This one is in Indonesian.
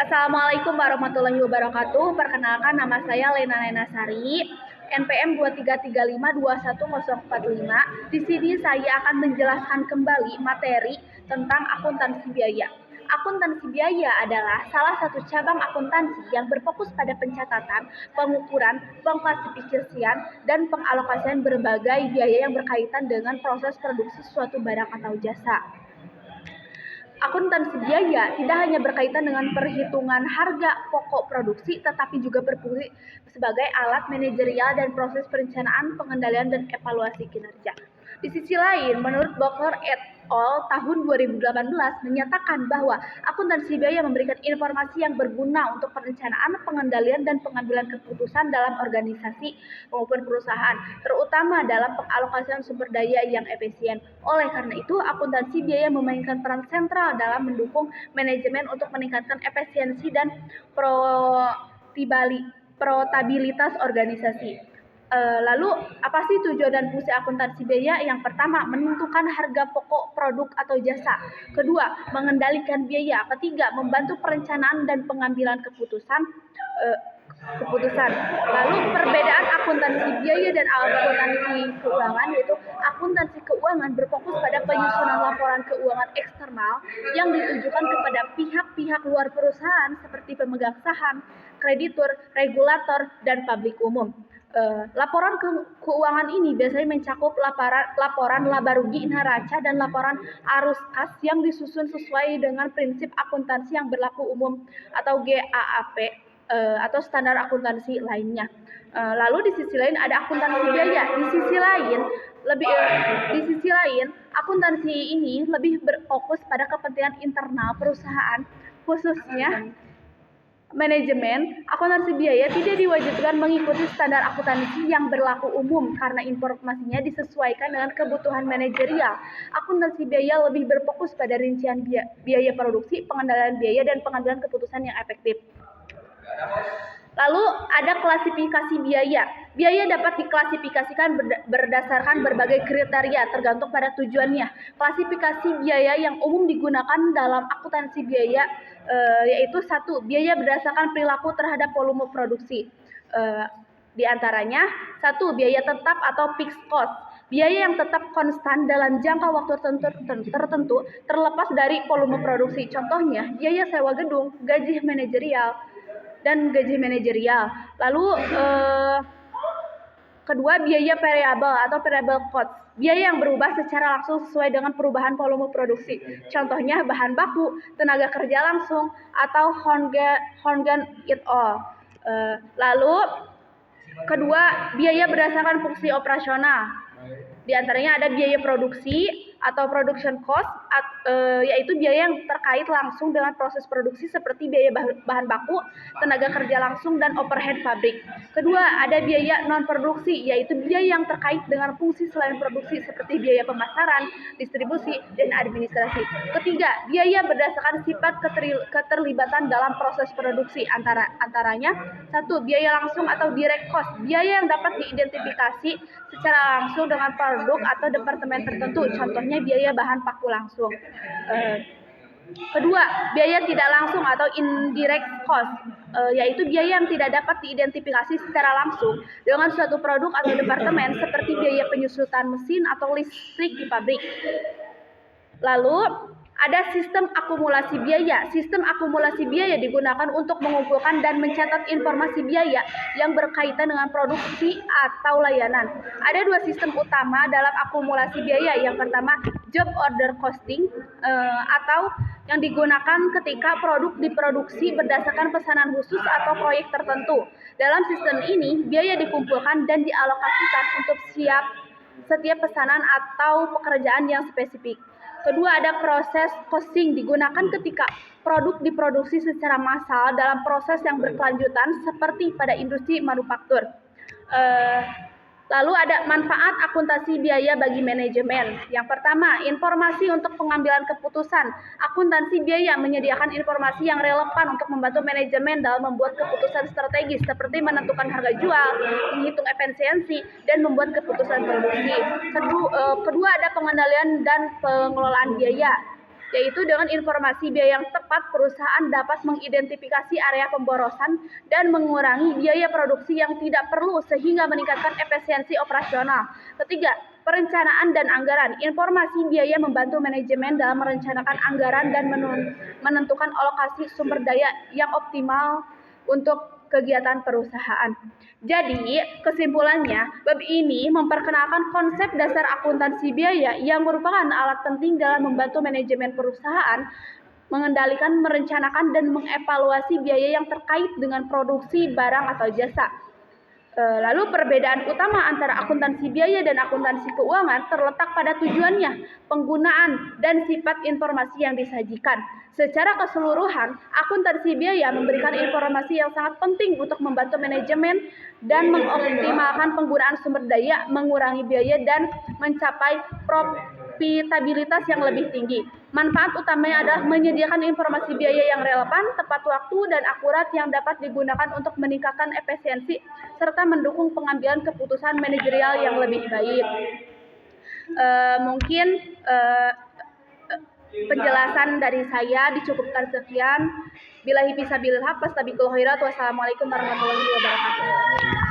Assalamualaikum warahmatullahi wabarakatuh. Perkenalkan, nama saya Lena Sari, NPM 2335210045. Di sini saya akan menjelaskan kembali materi tentang akuntansi biaya. Akuntansi biaya adalah salah satu cabang akuntansi yang berfokus pada pencatatan, pengukuran, pengklasifikasian, dan pengalokasian berbagai biaya yang berkaitan dengan proses produksi suatu barang atau jasa. Akuntansi biaya tidak hanya berkaitan dengan perhitungan harga pokok produksi, tetapi juga berfungsi sebagai alat manajerial dan proses perencanaan, pengendalian, dan evaluasi kinerja. Di sisi lain, menurut Bochler et al. Tahun 2018 menyatakan bahwa akuntansi biaya memberikan informasi yang berguna untuk perencanaan, pengendalian, dan pengambilan keputusan dalam organisasi maupun perusahaan, terutama dalam pengalokasian sumber daya yang efisien. Oleh karena itu, akuntansi biaya memainkan peran sentral dalam mendukung manajemen untuk meningkatkan efisiensi dan profitabilitas organisasi. Lalu, apa sih tujuan dan fungsi akuntansi biaya? Yang pertama, menentukan harga pokok produk atau jasa. Kedua, mengendalikan biaya. Ketiga, membantu perencanaan dan pengambilan keputusan. Lalu, perbedaan akuntansi biaya dan akuntansi keuangan, yaitu akuntansi keuangan berfokus pada penyusunan laporan keuangan eksternal yang ditujukan kepada pihak-pihak luar perusahaan seperti pemegang saham, kreditur, regulator, dan publik umum. Laporan keuangan ini biasanya mencakup laporan laba rugi neraca dan laporan arus kas yang disusun sesuai dengan prinsip akuntansi yang berlaku umum atau GAAP atau standar akuntansi lainnya. Lalu di sisi lain ada akuntansi biaya. Di sisi lain akuntansi ini lebih berfokus pada kepentingan internal perusahaan, khususnya manajemen. Akuntansi biaya tidak diwajibkan mengikuti standar akuntansi yang berlaku umum karena informasinya disesuaikan dengan kebutuhan manajerial. Akuntansi biaya lebih berfokus pada rincian biaya produksi, pengendalian biaya, dan pengambilan keputusan yang efektif. Lalu ada klasifikasi biaya. Biaya dapat diklasifikasikan berdasarkan berbagai kriteria tergantung pada tujuannya. Klasifikasi biaya yang umum digunakan dalam akuntansi biaya yaitu 1. Biaya berdasarkan perilaku terhadap volume produksi. Di antaranya 1. Biaya tetap atau fixed cost. Biaya yang tetap konstan dalam jangka waktu tertentu terlepas dari volume produksi. Contohnya, biaya sewa gedung, gaji manajerial, dan gaji manajerial. Lalu kedua, biaya variabel atau variable cost. Biaya yang berubah secara langsung sesuai dengan perubahan volume produksi. Contohnya bahan baku, tenaga kerja langsung, atau Hongan et al. Lalu kedua, biaya berdasarkan fungsi operasional. Di antaranya ada biaya produksi atau production cost, yaitu biaya yang terkait langsung dengan proses produksi seperti biaya bahan baku, tenaga kerja langsung, dan overhead pabrik. Kedua, ada biaya non-produksi, yaitu biaya yang terkait dengan fungsi selain produksi seperti biaya pemasaran, distribusi, dan administrasi. Ketiga, biaya berdasarkan sifat keterlibatan dalam proses produksi, antaranya 1. Biaya langsung atau direct cost, biaya yang dapat diidentifikasi secara langsung dengan produk atau departemen tertentu, contohnya biaya bahan baku langsung. Kedua, biaya tidak langsung atau indirect cost, yaitu biaya yang tidak dapat diidentifikasi secara langsung dengan suatu produk atau departemen seperti biaya penyusutan mesin atau listrik di pabrik. Lalu ada sistem akumulasi biaya. Sistem akumulasi biaya digunakan untuk mengumpulkan dan mencatat informasi biaya yang berkaitan dengan produksi atau layanan. Ada 2 sistem utama dalam akumulasi biaya. Yang pertama, job order costing atau yang digunakan ketika produk diproduksi berdasarkan pesanan khusus atau proyek tertentu. Dalam sistem ini, biaya dikumpulkan dan dialokasikan untuk setiap pesanan atau pekerjaan yang spesifik. Kedua, ada proses costing, digunakan ketika produk diproduksi secara massal dalam proses yang berkelanjutan seperti pada industri manufaktur. Lalu ada manfaat akuntansi biaya bagi manajemen. Yang pertama, informasi untuk pengambilan keputusan. Akuntansi biaya menyediakan informasi yang relevan untuk membantu manajemen dalam membuat keputusan strategis seperti menentukan harga jual, menghitung efisiensi, dan membuat keputusan produksi. Kedua, ada pengendalian dan pengelolaan biaya. yaitu dengan informasi biaya yang tepat, perusahaan dapat mengidentifikasi area pemborosan dan mengurangi biaya produksi yang tidak perlu sehingga meningkatkan efisiensi operasional. Ketiga, perencanaan dan anggaran. Informasi biaya membantu manajemen dalam merencanakan anggaran dan menentukan alokasi sumber daya yang optimal untuk kegiatan perusahaan. Jadi, kesimpulannya, bab ini memperkenalkan konsep dasar akuntansi biaya yang merupakan alat penting dalam membantu manajemen perusahaan mengendalikan, merencanakan, dan mengevaluasi biaya yang terkait dengan produksi barang atau jasa. Lalu perbedaan utama antara akuntansi biaya dan akuntansi keuangan terletak pada tujuannya, penggunaan, dan sifat informasi yang disajikan. Secara keseluruhan, akuntansi biaya memberikan informasi yang sangat penting untuk membantu manajemen dan mengoptimalkan penggunaan sumber daya, mengurangi biaya, dan mencapai profitabilitas yang lebih tinggi. Manfaat utamanya adalah menyediakan informasi biaya yang relevan, tepat waktu, dan akurat yang dapat digunakan untuk meningkatkan efisiensi serta mendukung pengambilan keputusan manajerial yang lebih baik. Mungkin penjelasan dari saya dicukupkan sekian. Billahi fisabilillah, fastabiqul khairat. Wassalamualaikum warahmatullahi wabarakatuh.